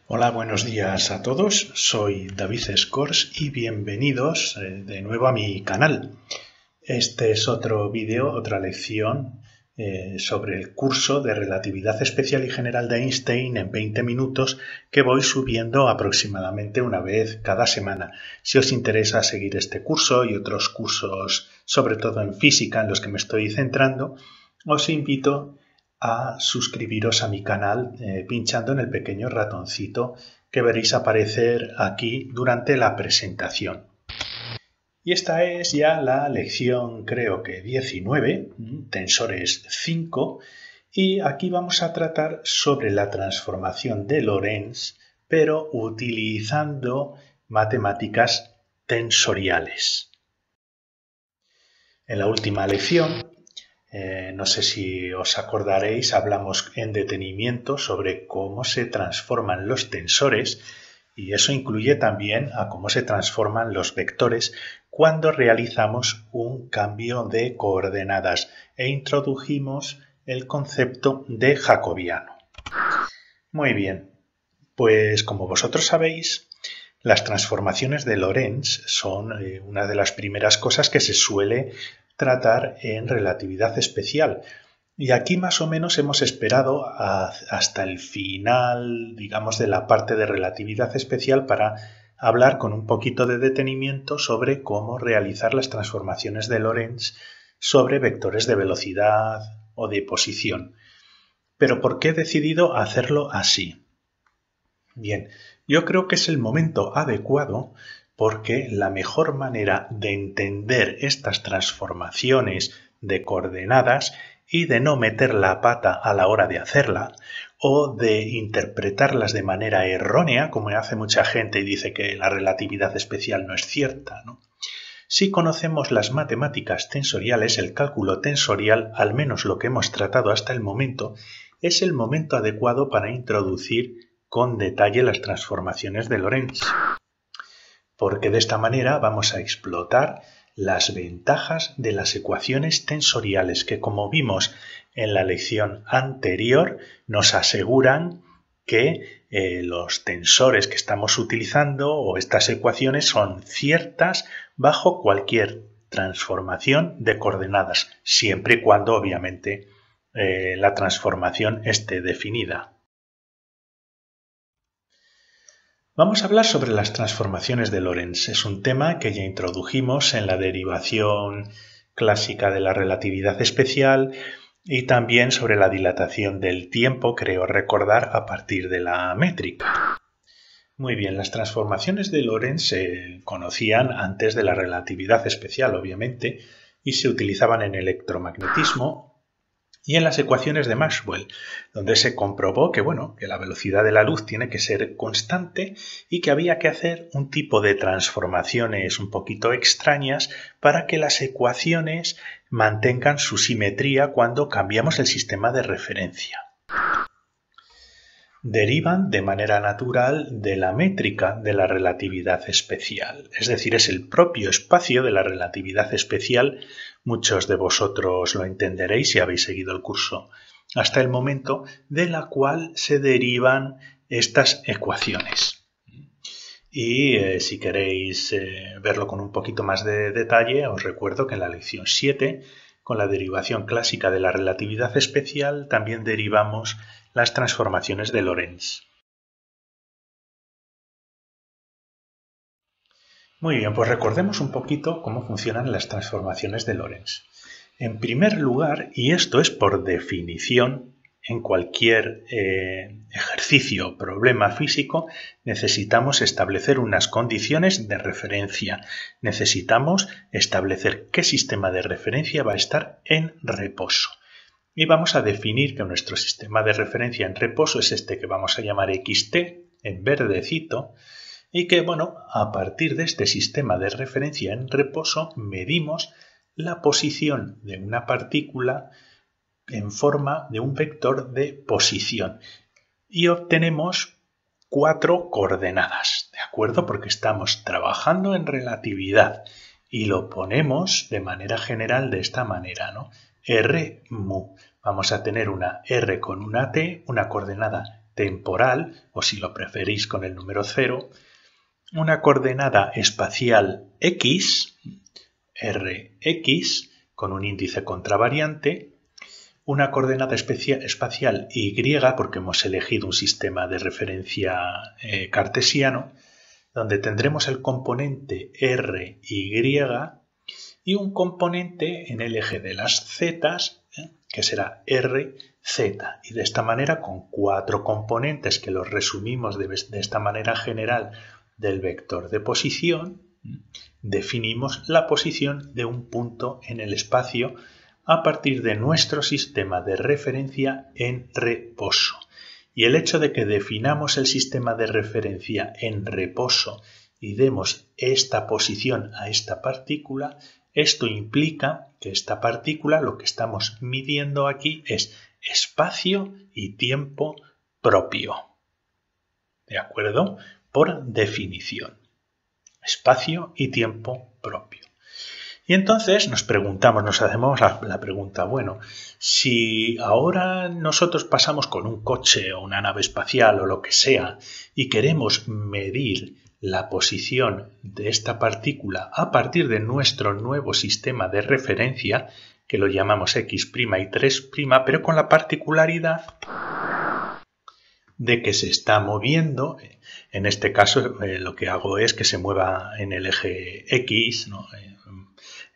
Hola, buenos días a todos. Soy David Scors y bienvenidos de nuevo a mi canal. Este es otro vídeo, otra lección sobre el curso de Relatividad Especial y General de Einstein en 20 minutos que voy subiendo aproximadamente una vez cada semana. Si os interesa seguir este curso y otros cursos, sobre todo en física, en los que me estoy centrando, os invito a suscribiros a mi canal pinchando en el pequeño ratoncito que veréis aparecer aquí durante la presentación. Y esta es ya la lección, creo que 19, tensores 5, y aquí vamos a tratar sobre la transformación de Lorentz, pero utilizando matemáticas tensoriales. En la última lección, no sé si os acordaréis, hablamos en detenimiento sobre cómo se transforman los tensores y eso incluye también a cómo se transforman los vectores cuando realizamos un cambio de coordenadas e introdujimos el concepto de jacobiano. Muy bien, pues como vosotros sabéis, las transformaciones de Lorentz son una de las primeras cosas que se suele tratar en relatividad especial. Y aquí más o menos hemos esperado hasta el final, digamos, de la parte de relatividad especial para hablar con un poquito de detenimiento sobre cómo realizar las transformaciones de Lorentz sobre vectores de velocidad o de posición. Pero ¿por qué he decidido hacerlo así? Bien, yo creo que es el momento adecuado porque la mejor manera de entender estas transformaciones de coordenadas y de no meter la pata a la hora de hacerla o de interpretarlas de manera errónea, como hace mucha gente y dice que la relatividad especial no es cierta, ¿no? Si conocemos las matemáticas tensoriales, el cálculo tensorial, al menos lo que hemos tratado hasta el momento, es el momento adecuado para introducir con detalle las transformaciones de Lorentz, porque de esta manera vamos a explotar las ventajas de las ecuaciones tensoriales que, como vimos en la lección anterior, nos aseguran que los tensores que estamos utilizando o estas ecuaciones son ciertas bajo cualquier transformación de coordenadas, siempre y cuando obviamente la transformación esté definida. Vamos a hablar sobre las transformaciones de Lorentz. Es un tema que ya introdujimos en la derivación clásica de la relatividad especial y también sobre la dilatación del tiempo, creo recordar, a partir de la métrica. Muy bien, las transformaciones de Lorentz se conocían antes de la relatividad especial, obviamente, y se utilizaban en electromagnetismo y en las ecuaciones de Maxwell, donde se comprobó que, que la velocidad de la luz tiene que ser constante y que había que hacer un tipo de transformaciones un poquito extrañas para que las ecuaciones mantengan su simetría cuando cambiamos el sistema de referencia. Derivan de manera natural de la métrica de la relatividad especial, es decir, es el propio espacio de la relatividad especial. Muchos de vosotros lo entenderéis si habéis seguido el curso hasta el momento, de la cual se derivan estas ecuaciones. Y si queréis verlo con un poquito más de detalle, os recuerdo que en la lección 7, con la derivación clásica de la relatividad especial, también derivamos las transformaciones de Lorentz. Muy bien, pues recordemos un poquito cómo funcionan las transformaciones de Lorentz. En primer lugar, y esto es por definición, en cualquier ejercicio o problema físico necesitamos establecer unas condiciones de referencia. Necesitamos establecer qué sistema de referencia va a estar en reposo. Y vamos a definir que nuestro sistema de referencia en reposo es este que vamos a llamar XT, en verdecito, y que, a partir de este sistema de referencia en reposo medimos la posición de una partícula en forma de un vector de posición y obtenemos 4 coordenadas, ¿de acuerdo? Porque estamos trabajando en relatividad y lo ponemos de manera general de esta manera, ¿no? R mu. vamos a tener una R con una T, una coordenada temporal, o si lo preferís con el número 0, una coordenada espacial X, Rx, con un índice contravariante, una coordenada espacial Y, porque hemos elegido un sistema de referencia cartesiano, donde tendremos el componente Ry y un componente en el eje de las zetas, que será Rz. Y de esta manera, con 4 componentes que los resumimos de esta manera general del vector de posición, definimos la posición de un punto en el espacio a partir de nuestro sistema de referencia en reposo. Y el hecho de que definamos el sistema de referencia en reposo y demos esta posición a esta partícula, esto implica que esta partícula, lo que estamos midiendo aquí es espacio y tiempo propio. ¿De acuerdo? Por definición. Espacio y tiempo propio. Y entonces nos hacemos la pregunta, bueno, si ahora nosotros pasamos con un coche o una nave espacial o lo que sea y queremos medir la posición de esta partícula a partir de nuestro nuevo sistema de referencia, que lo llamamos X' y 3', pero con la particularidad de que se está moviendo, en este caso lo que hago es que se mueva en el eje X, ¿no?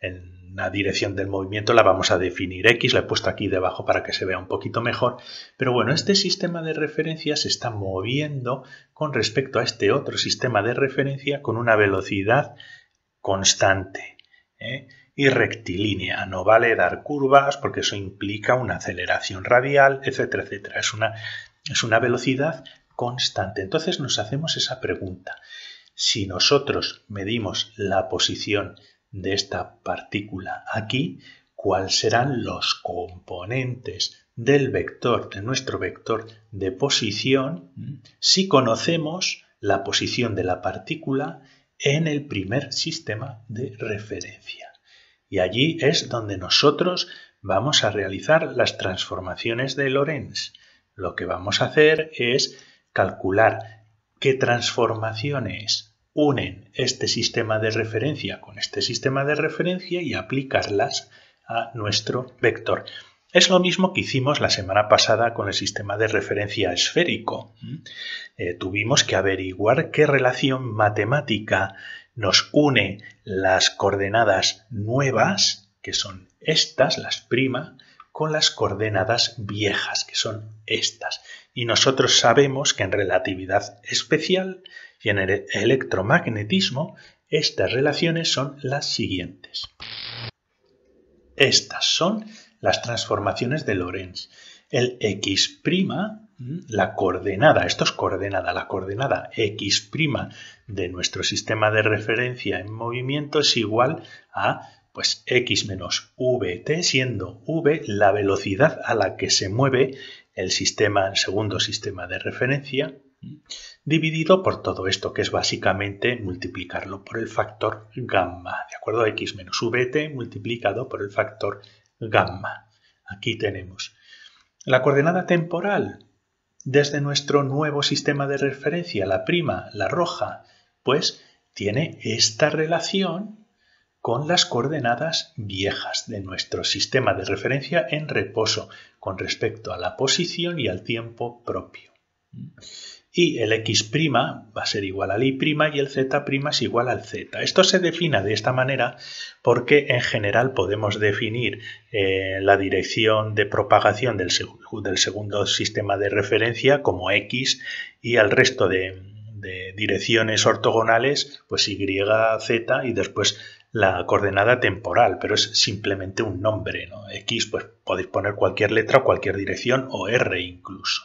En la dirección del movimiento la vamos a definir X, la he puesto aquí debajo para que se vea un poquito mejor, pero bueno, este sistema de referencia se está moviendo con respecto a este otro sistema de referencia con una velocidad constante y rectilínea. No vale dar curvas porque eso implica una aceleración radial, etcétera, etcétera. Es una velocidad constante. Entonces nos hacemos esa pregunta. Si nosotros medimos la posición de esta partícula aquí, ¿cuáles serán los componentes del vector, de nuestro vector de posición, si conocemos la posición de la partícula en el primer sistema de referencia? Y allí es donde nosotros vamos a realizar las transformaciones de Lorentz. Lo que vamos a hacer es calcular qué transformaciones unen este sistema de referencia con este sistema de referencia y aplicarlas a nuestro vector. Es lo mismo que hicimos la semana pasada con el sistema de referencia esférico. Tuvimos que averiguar qué relación matemática nos une las coordenadas nuevas, que son estas, las prima, con las coordenadas viejas, que son estas. Y nosotros sabemos que en relatividad especial y en el electromagnetismo estas relaciones son las siguientes. Estas son las transformaciones de Lorentz. El X', la coordenada, esto es coordenada, la coordenada X' de nuestro sistema de referencia en movimiento es igual a pues x menos vt, siendo v la velocidad a la que se mueve el segundo sistema de referencia, dividido por todo esto, que es básicamente multiplicarlo por el factor gamma, ¿de acuerdo? X menos vt multiplicado por el factor gamma. Aquí tenemos la coordenada temporal desde nuestro nuevo sistema de referencia, la prima, la roja, pues tiene esta relación con las coordenadas viejas de nuestro sistema de referencia en reposo con respecto a la posición y al tiempo propio. Y el X' va a ser igual al Y y el Z' es igual al Z. Esto se define de esta manera porque en general podemos definir la dirección de propagación del segundo sistema de referencia como X y al resto de direcciones ortogonales pues Y, Z y después la coordenada temporal, pero es simplemente un nombre, ¿no? X, pues podéis poner cualquier letra o cualquier dirección o R incluso.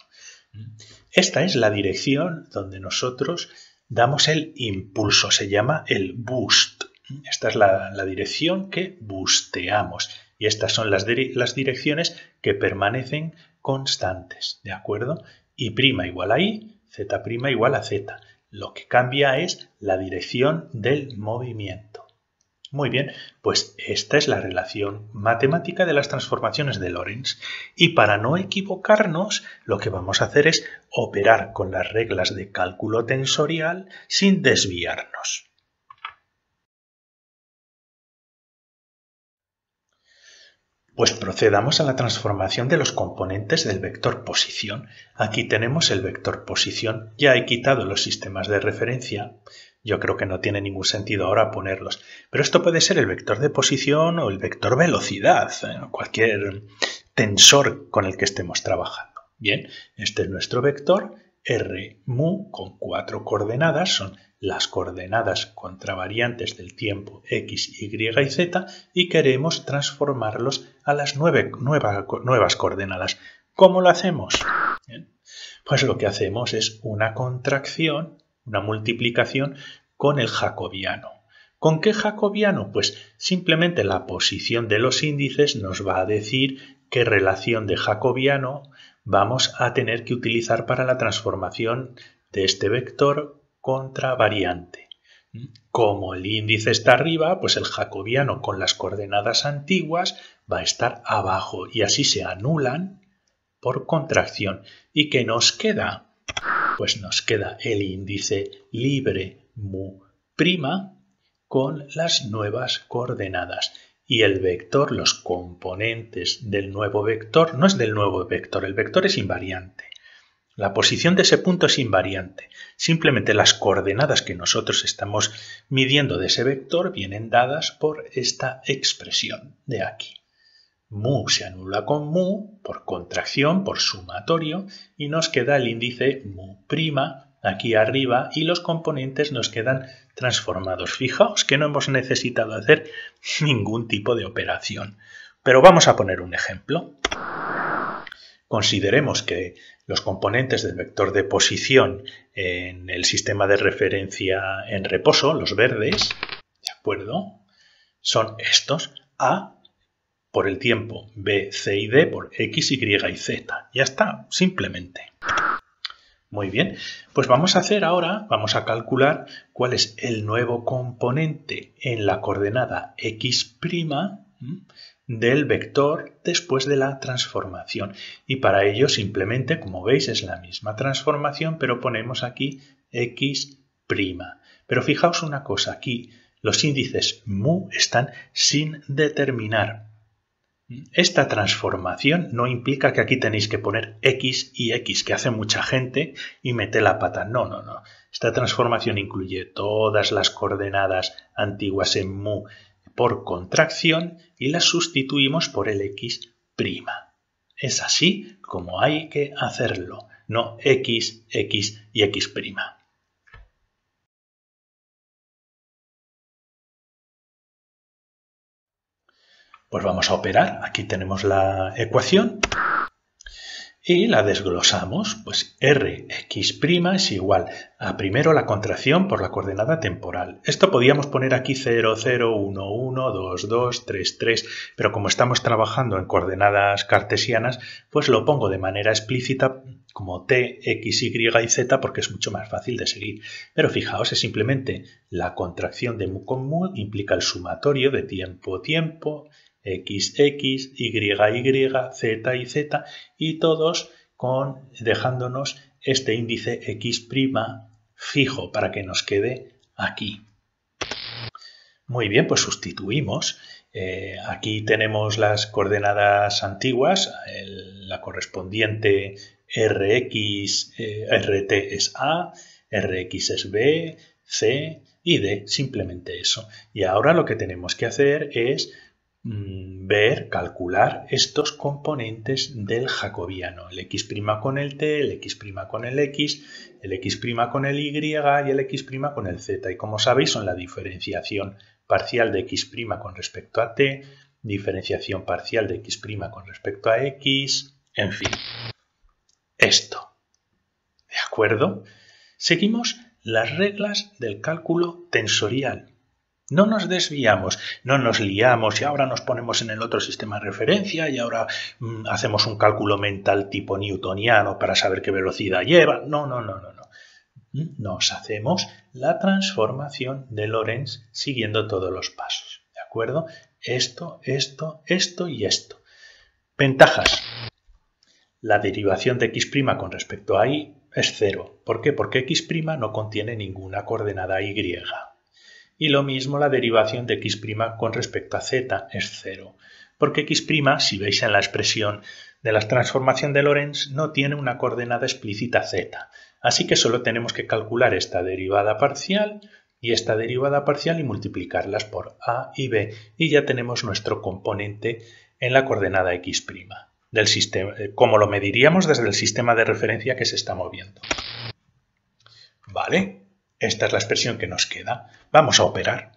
Esta es la dirección donde nosotros damos el impulso, se llama el boost. Esta es la dirección que boosteamos y estas son las direcciones que permanecen constantes, ¿de acuerdo? Y' igual a Y, Z' igual a Z. Lo que cambia es la dirección del movimiento. Muy bien, pues esta es la relación matemática de las transformaciones de Lorentz. Y para no equivocarnos, lo que vamos a hacer es operar con las reglas de cálculo tensorial sin desviarnos. Pues procedamos a la transformación de los componentes del vector posición. Aquí tenemos el vector posición. Ya he quitado los sistemas de referencia. Yo creo que no tiene ningún sentido ahora ponerlos. Pero esto puede ser el vector de posición o el vector velocidad, cualquier tensor con el que estemos trabajando. Bien, este es nuestro vector R mu con 4 coordenadas, son las coordenadas contravariantes del tiempo x, y y z, y queremos transformarlos a las nuevas coordenadas. ¿Cómo lo hacemos? Bien, pues lo que hacemos es una contracción, una multiplicación con el jacobiano. ¿Con qué jacobiano? Pues simplemente la posición de los índices nos va a decir qué relación de jacobiano vamos a tener que utilizar para la transformación de este vector contravariante. Como el índice está arriba, pues el jacobiano con las coordenadas antiguas va a estar abajo y así se anulan por contracción. ¿Y qué nos queda? Pues nos queda el índice libre mu' con las nuevas coordenadas. Y el vector, los componentes del nuevo vector, no es del nuevo vector, el vector es invariante. La posición de ese punto es invariante. Simplemente las coordenadas que nosotros estamos midiendo de ese vector vienen dadas por esta expresión de aquí. Mu se anula con mu por contracción, por sumatorio, y nos queda el índice mu' aquí arriba y los componentes nos quedan transformados. Fijaos que no hemos necesitado hacer ningún tipo de operación. Pero vamos a poner un ejemplo. Consideremos que los componentes del vector de posición en el sistema de referencia en reposo, los verdes, ¿de acuerdo? Son estos: A por el tiempo, B, C y D por X, Y y Z. Ya está, simplemente. Muy bien, pues vamos a calcular cuál es el nuevo componente en la coordenada X' del vector después de la transformación. Y para ello simplemente, como veis, es la misma transformación, pero ponemos aquí X'. Pero fijaos una cosa, aquí los índices mu están sin determinar. Esta transformación no implica que aquí tenéis que poner X y X, que hace mucha gente y mete la pata. No, no, no. Esta transformación incluye todas las coordenadas antiguas en mu por contracción y las sustituimos por el X'. Es así como hay que hacerlo, no X, X y X'. Pues vamos a operar. Aquí tenemos la ecuación y la desglosamos. Pues Rx' es igual a primero la contracción por la coordenada temporal. Esto podíamos poner aquí 0, 0, 1, 1, 2, 2, 3, 3, pero como estamos trabajando en coordenadas cartesianas, pues lo pongo de manera explícita como t, x, y y z porque es mucho más fácil de seguir. Pero fijaos, es simplemente la contracción de mu con mu, implica el sumatorio de tiempo, tiempo, X, X, Y, Y, Z y Z, y todos dejándonos este índice X' fijo para que nos quede aquí. Muy bien, pues sustituimos. Aquí tenemos las coordenadas antiguas, la correspondiente RT es A, Rx es B, C y D, simplemente eso. Y ahora lo que tenemos que hacer es calcular estos componentes del jacobiano, el X' con el T, el X' con el X, el X' con el Y y el X' con el Z. Y como sabéis son la diferenciación parcial de X' con respecto a T, diferenciación parcial de X' con respecto a X, en fin. Esto. ¿De acuerdo? Seguimos las reglas del cálculo tensorial. No nos desviamos, no nos liamos y ahora nos ponemos en el otro sistema de referencia y ahora hacemos un cálculo mental tipo newtoniano para saber qué velocidad lleva. No, no, no, no, no. Nos hacemos la transformación de Lorentz siguiendo todos los pasos. acuerdo? Esto, esto, esto y esto. Ventajas. La derivación de x' con respecto a y es 0. ¿Por qué? Porque x' no contiene ninguna coordenada y. Y lo mismo la derivación de x' con respecto a z es 0. Porque x', si veis en la expresión de la transformación de Lorentz, no tiene una coordenada explícita z. Así que solo tenemos que calcular esta derivada parcial y esta derivada parcial y multiplicarlas por a y b. Y ya tenemos nuestro componente en la coordenada x' del sistema, como lo mediríamos desde el sistema de referencia que se está moviendo. ¿Vale? Esta es la expresión que nos queda. Vamos a operar.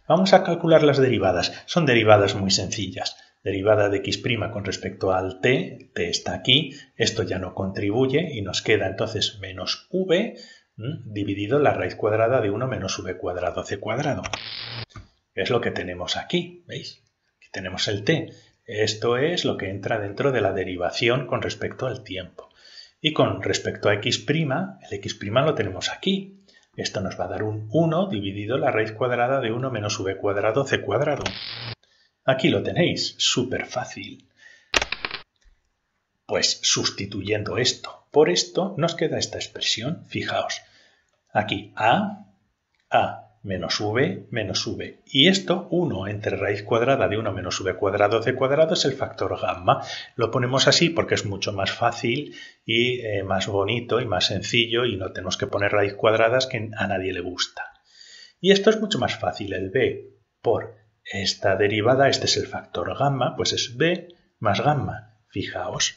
Vamos a calcular las derivadas. Son derivadas muy sencillas. Derivada de x' con respecto al t está aquí, esto ya no contribuye y nos queda entonces menos v dividido la raíz cuadrada de 1 menos v cuadrado c cuadrado. Es lo que tenemos aquí, ¿veis? Aquí tenemos el t. Esto es lo que entra dentro de la derivación con respecto al tiempo. Y con respecto a x', el x' lo tenemos aquí. Esto nos va a dar un 1 dividido la raíz cuadrada de 1 menos v cuadrado c cuadrado. Aquí lo tenéis, súper fácil. Pues sustituyendo esto por esto nos queda esta expresión. Fijaos, aquí a menos v. Y esto, 1 entre raíz cuadrada de 1 menos v cuadrado c cuadrado es el factor gamma. Lo ponemos así porque es mucho más fácil y más bonito y más sencillo y no tenemos que poner raíz cuadradas que a nadie le gusta. Y esto es mucho más fácil, el b por esta derivada, este es el factor gamma, pues es b más gamma. Fijaos.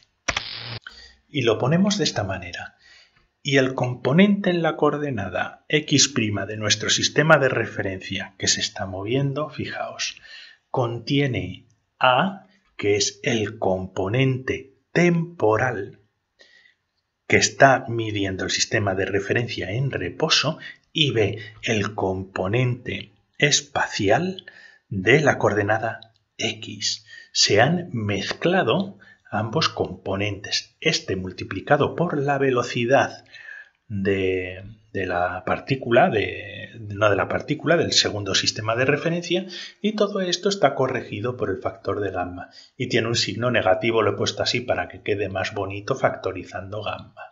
Y lo ponemos de esta manera. Y el componente en la coordenada x' de nuestro sistema de referencia que se está moviendo, fijaos, contiene a, que es el componente temporal que está midiendo el sistema de referencia en reposo, y b, el componente espacial de la coordenada x. Se han mezclado ambos componentes, este multiplicado por la velocidad de la partícula, del segundo sistema de referencia, y todo esto está corregido por el factor de gamma. Y tiene un signo negativo, lo he puesto así para que quede más bonito factorizando gamma.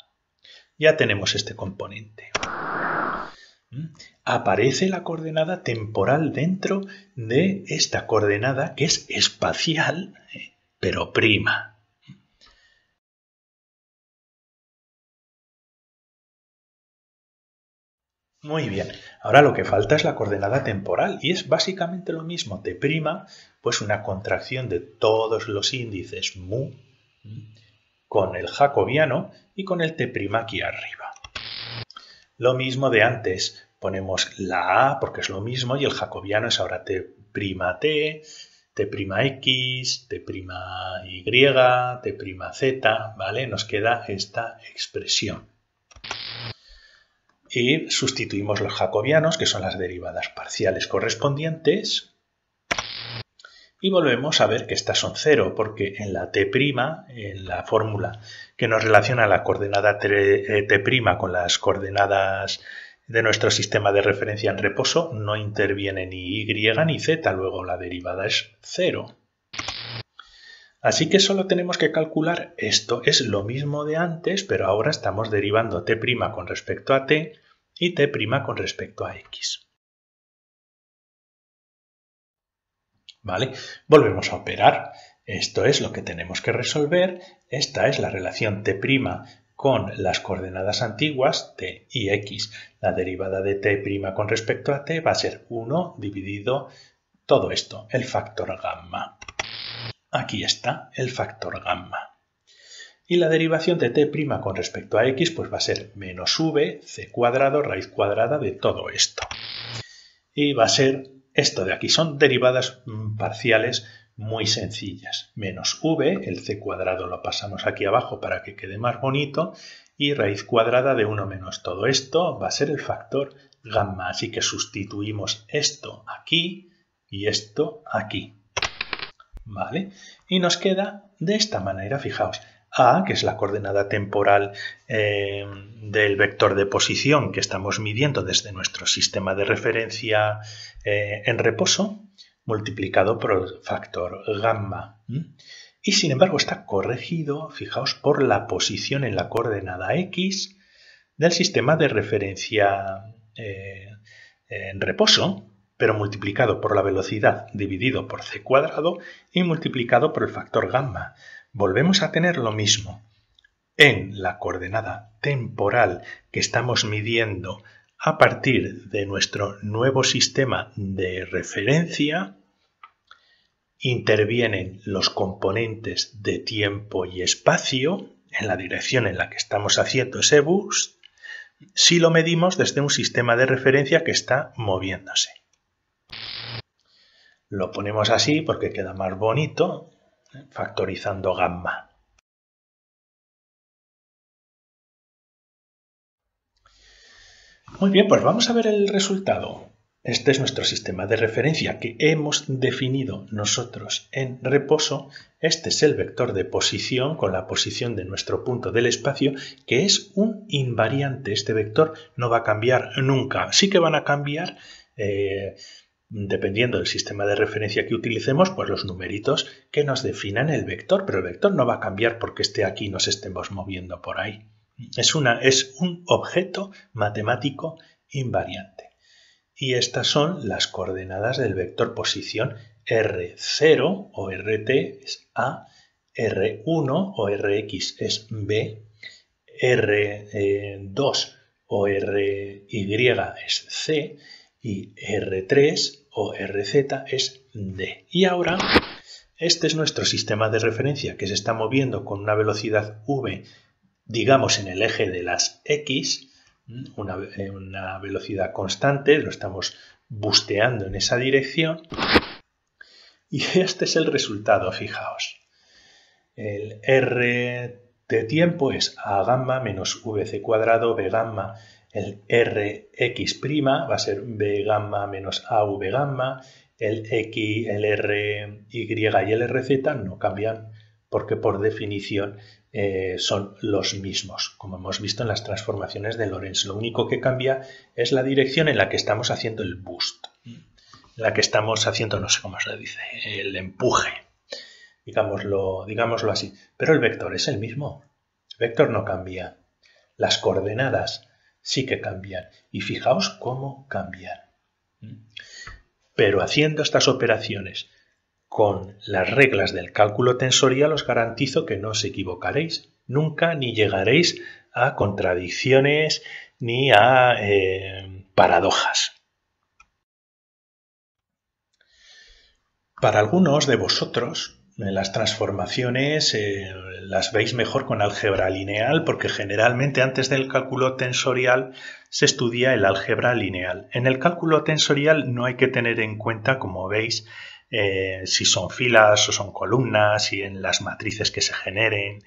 Ya tenemos este componente. Aparece la coordenada temporal dentro de esta coordenada que es espacial, pero prima. Muy bien, ahora lo que falta es la coordenada temporal y es básicamente lo mismo, t', pues una contracción de todos los índices mu con el jacobiano y con el t' aquí arriba. Lo mismo de antes, ponemos la a porque es lo mismo y el jacobiano es ahora t', t', t'x, t'y, t'z, ¿vale? Nos queda esta expresión. Y sustituimos los jacobianos, que son las derivadas parciales correspondientes, y volvemos a ver que estas son 0, porque en la t', en la fórmula que nos relaciona la coordenada t' con las coordenadas de nuestro sistema de referencia en reposo, no interviene ni y ni z, luego la derivada es 0. Así que solo tenemos que calcular esto. Es lo mismo de antes, pero ahora estamos derivando t' con respecto a t y t' con respecto a x. ¿Vale? Volvemos a operar. Esto es lo que tenemos que resolver. Esta es la relación t' con las coordenadas antiguas, t y x. La derivada de t' con respecto a t va a ser 1 dividido todo esto, el factor gamma. Aquí está el factor gamma. Y la derivación de t' con respecto a x pues va a ser menos v c cuadrado raíz cuadrada de todo esto. Y va a ser esto de aquí. Son derivadas parciales muy sencillas. Menos v, el c cuadrado lo pasamos aquí abajo para que quede más bonito, y raíz cuadrada de 1 menos todo esto va a ser el factor gamma. Así que sustituimos esto aquí y esto aquí. ¿Vale? Y nos queda de esta manera, fijaos, A, que es la coordenada temporal del vector de posición que estamos midiendo desde nuestro sistema de referencia en reposo, multiplicado por el factor gamma. Y sin embargo está corregido, fijaos, por la posición en la coordenada x del sistema de referencia en reposo, pero multiplicado por la velocidad dividido por c cuadrado y multiplicado por el factor gamma. Volvemos a tener lo mismo. En la coordenada temporal que estamos midiendo a partir de nuestro nuevo sistema de referencia, intervienen los componentes de tiempo y espacio en la dirección en la que estamos haciendo ese boost, si lo medimos desde un sistema de referencia que está moviéndose. Lo ponemos así porque queda más bonito, factorizando gamma. Muy bien, pues vamos a ver el resultado. Este es nuestro sistema de referencia que hemos definido nosotros en reposo. Este es el vector de posición con la posición de nuestro punto del espacio, que es un invariante. Este vector no va a cambiar nunca. Sí que van a cambiar, dependiendo del sistema de referencia que utilicemos, pues los numeritos que nos definan el vector, pero el vector no va a cambiar porque esté aquí y nos estemos moviendo por ahí. Es un objeto matemático invariante. Y estas son las coordenadas del vector posición. R0 o RT es A, R1 o Rx es B, R2 o RY es C y R3 o RZ es D. Y ahora, este es nuestro sistema de referencia que se está moviendo con una velocidad v, digamos en el eje de las x, una velocidad constante, lo estamos busteando en esa dirección. Y este es el resultado, fijaos. El R de tiempo es A gamma menos VC cuadrado B gamma. El Rx' va a ser B gamma menos AV gamma. El X, el RY y el RZ no cambian porque por definición son los mismos, como hemos visto en las transformaciones de Lorentz. Lo único que cambia es la dirección en la que estamos haciendo el boost, en la que estamos haciendo, no sé cómo se dice, el empuje, digámoslo así. Pero el vector es el mismo, el vector no cambia. Las coordenadas sí que cambian, y fijaos cómo cambian. Pero haciendo estas operaciones con las reglas del cálculo tensorial os garantizo que no os equivocaréis nunca, ni llegaréis a contradicciones ni a paradojas. Para algunos de vosotros, las transformaciones las veis mejor con álgebra lineal porque generalmente antes del cálculo tensorial se estudia el álgebra lineal. En el cálculo tensorial no hay que tener en cuenta, como veis, si son filas o son columnas y en las matrices que se generen,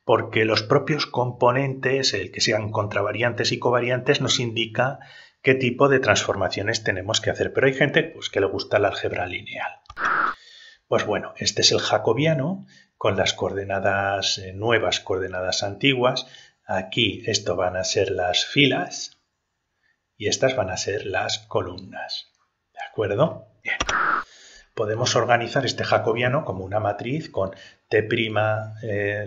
porque los propios componentes, el que sean contravariantes y covariantes, nos indica qué tipo de transformaciones tenemos que hacer. Pero hay gente pues, que le gusta el álgebra lineal. Pues bueno, este es el jacobiano con las coordenadas nuevas, coordenadas antiguas. Aquí esto van a ser las filas y estas van a ser las columnas. ¿De acuerdo? Bien. Podemos organizar este jacobiano como una matriz con T',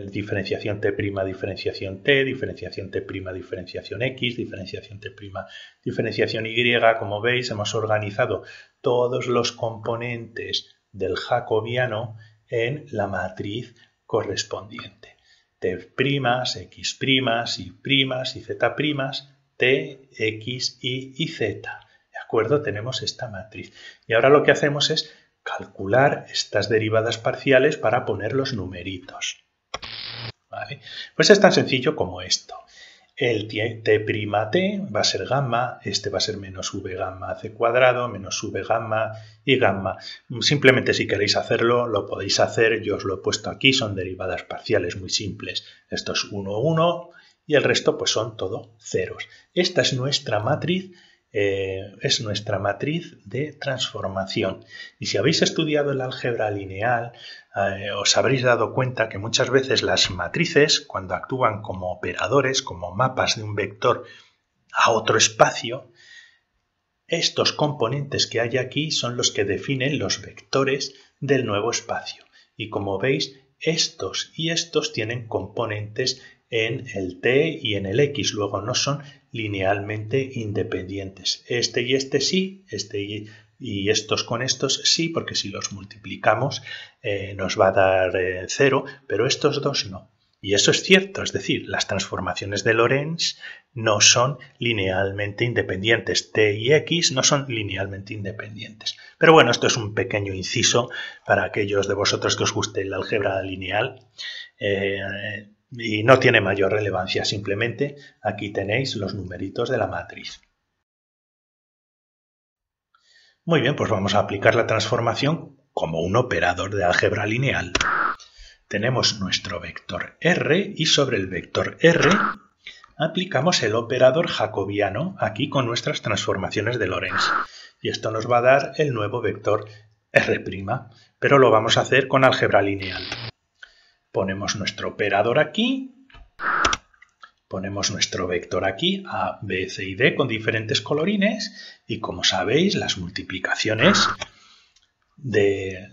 diferenciación T', diferenciación T, diferenciación T', diferenciación X, diferenciación T', diferenciación Y. Como veis, hemos organizado todos los componentes del jacobiano en la matriz correspondiente. T', X', Y', y Z', T, X, Y Z. ¿De acuerdo? Tenemos esta matriz. Y ahora lo que hacemos es calcular estas derivadas parciales para poner los numeritos. ¿Vale? Pues es tan sencillo como esto. El T' va a ser gamma, este va a ser menos V gamma C cuadrado, menos V gamma y gamma. Simplemente si queréis hacerlo, lo podéis hacer, yo os lo he puesto aquí, son derivadas parciales muy simples. Esto es 1, 1 y el resto pues son todo ceros. Esta es nuestra matriz es nuestra matriz de transformación. Y si habéis estudiado el álgebra lineal, os habréis dado cuenta que muchas veces las matrices, cuando actúan como operadores, como mapas de un vector a otro espacio, estos componentes que hay aquí son los que definen los vectores del nuevo espacio. Y como veis, estos y estos tienen componentes en el t y en el x, luego no son linealmente independientes. Este y este sí, y estos con estos sí, porque si los multiplicamos nos va a dar 0, pero estos dos no. Y eso es cierto, es decir, las transformaciones de Lorentz no son linealmente independientes. T y X no son linealmente independientes. Pero bueno, esto es un pequeño inciso para aquellos de vosotros que os guste el álgebra lineal. Y no tiene mayor relevancia, simplemente aquí tenéis los numeritos de la matriz. Muy bien, pues vamos a aplicar la transformación como un operador de álgebra lineal. Tenemos nuestro vector R y sobre el vector R aplicamos el operador jacobiano aquí con nuestras transformaciones de Lorentz. Y esto nos va a dar el nuevo vector R', pero lo vamos a hacer con álgebra lineal. Ponemos nuestro operador aquí, ponemos nuestro vector aquí, A, B, C y D con diferentes colorines y como sabéis las multiplicaciones de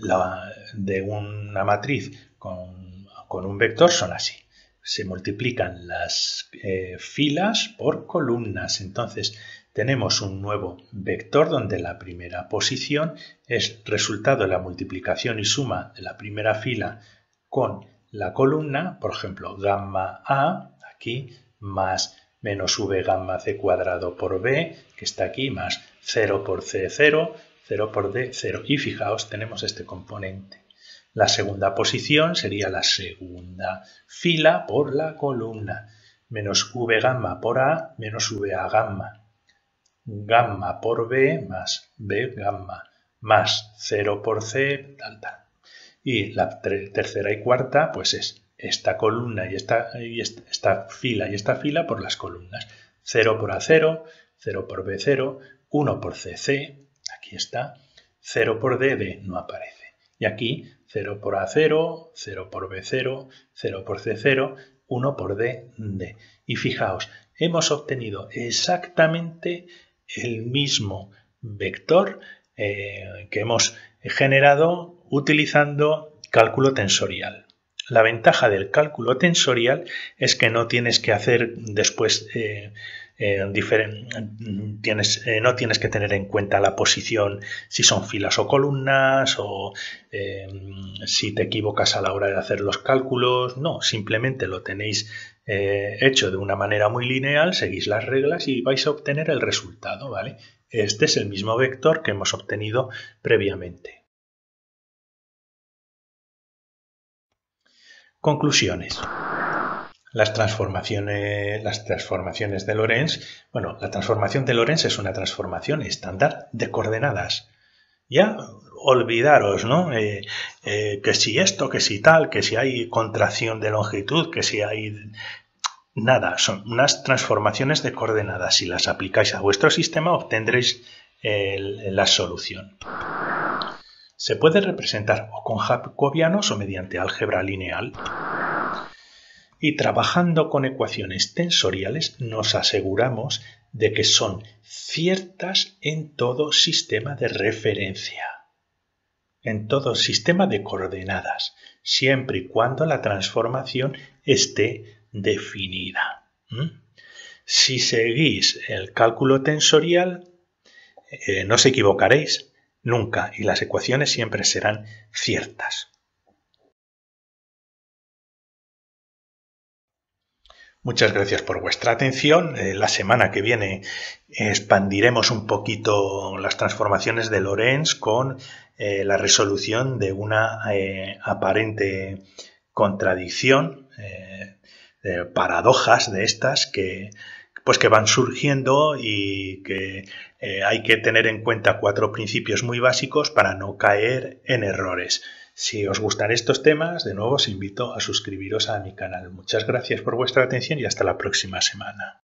una matriz con un vector son así. Se multiplican las filas por columnas. Entonces tenemos un nuevo vector donde la primera posición es resultado de la multiplicación y suma de la primera fila con la columna, por ejemplo, gamma A, aquí, más menos v gamma c cuadrado por b, que está aquí, más 0 por c, 0, 0 por d, 0. Y fijaos, tenemos este componente. La segunda posición sería la segunda fila por la columna, menos v gamma por a, menos va gamma, gamma por b, más b gamma, más 0 por c, tal, tal. Y la tercera y cuarta, pues es esta columna y esta fila y esta fila por las columnas. 0 por A0, 0 por B0, 1 por CC, aquí está, 0 por D no aparece. Y aquí 0 por A0, 0 por B0, 0 por C0, 1 por D. Y fijaos, hemos obtenido exactamente el mismo vector que hemos generado utilizando cálculo tensorial. La ventaja del cálculo tensorial es que no tienes que hacer después no tienes que tener en cuenta la posición si son filas o columnas o si te equivocas a la hora de hacer los cálculos. No, simplemente lo tenéis hecho de una manera muy lineal, seguís las reglas y vais a obtener el resultado, ¿vale? Este es el mismo vector que hemos obtenido previamente. Conclusiones. Las transformaciones de Lorentz. Bueno, la transformación de Lorentz es una transformación estándar de coordenadas. Ya olvidaros, ¿no? Que si esto, que si tal, que si hay contracción de longitud, que si hay... Nada, son unas transformaciones de coordenadas. Si las aplicáis a vuestro sistema obtendréis la solución. Se puede representar o con jacobianos o mediante álgebra lineal. Y trabajando con ecuaciones tensoriales nos aseguramos de que son ciertas en todo sistema de referencia, en todo sistema de coordenadas, siempre y cuando la transformación esté definida. Si seguís el cálculo tensorial, no os equivocaréis nunca y las ecuaciones siempre serán ciertas. Muchas gracias por vuestra atención. La semana que viene expandiremos un poquito las transformaciones de Lorentz con la resolución de una aparente contradicción, paradojas de estas que van surgiendo y que hay que tener en cuenta 4 principios muy básicos para no caer en errores. Si os gustan estos temas, de nuevo os invito a suscribiros a mi canal. Muchas gracias por vuestra atención y hasta la próxima semana.